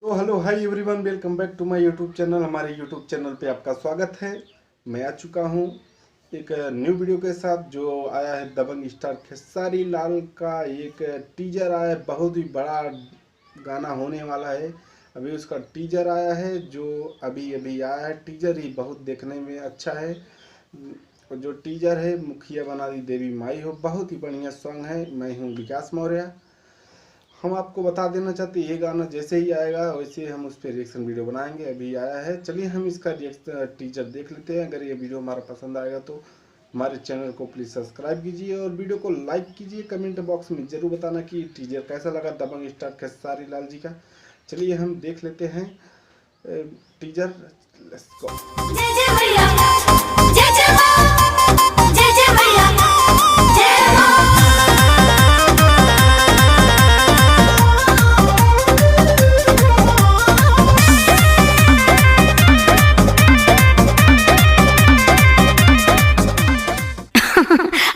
तो hello hi everyone, welcome back to my YouTube channel. हमारे YouTube channel पे आपका स्वागत है। मैं आ चुका हूँ एक न्यू वीडियो के साथ जो आया है दबंग स्टार खेसारी लाल का एक टीजर आया है। बहुत ही बड़ा गाना होने वाला है। अभी उसका टीजर आया है जो अभी अभी आया है। टीजर ही बहुत देखने में अच्छा है। जो टीजर है मुखिया बना दी देवी माई हो, बहुत ही बढ़िया सॉन्ग है। मैं हूँ विकास मौर्य। हम आपको बता देना चाहते हैं ये गाना जैसे ही आएगा वैसे हम उस पर रिएक्शन वीडियो बनाएंगे। अभी आया है, चलिए हम इसका टीजर देख लेते हैं। अगर ये वीडियो हमारा पसंद आएगा तो हमारे चैनल को प्लीज़ सब्सक्राइब कीजिए और वीडियो को लाइक कीजिए। कमेंट बॉक्स में ज़रूर बताना कि टीजर कैसा लगा दबंग स्टार खेसारी लाल जी का। चलिए हम देख लेते हैं टीजर। Let's go. जय जय भैया, जय जय मां, जय जय भैया, जय मां।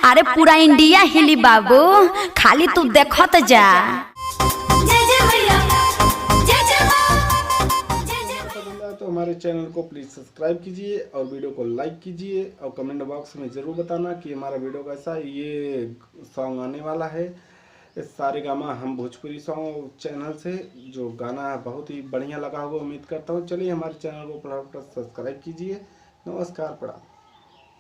अरे पूरा इंडिया हिली बाबू, खाली तू देखत जा। तो हमारे चैनल को प्लीज़ सब्सक्राइब कीजिए और वीडियो को लाइक कीजिए और कमेंट बॉक्स में ज़रूर बताना कि हमारा वीडियो कैसा है। ये सॉन्ग आने वाला है सारेगामा हम भोजपुरी सॉन्ग चैनल से। जो गाना बहुत ही बढ़िया लगा होगा, उम्मीद करता हूँ। चलिए हमारे चैनल को फटाफट सब्सक्राइब कीजिए। नमस्कार, प्रणाम।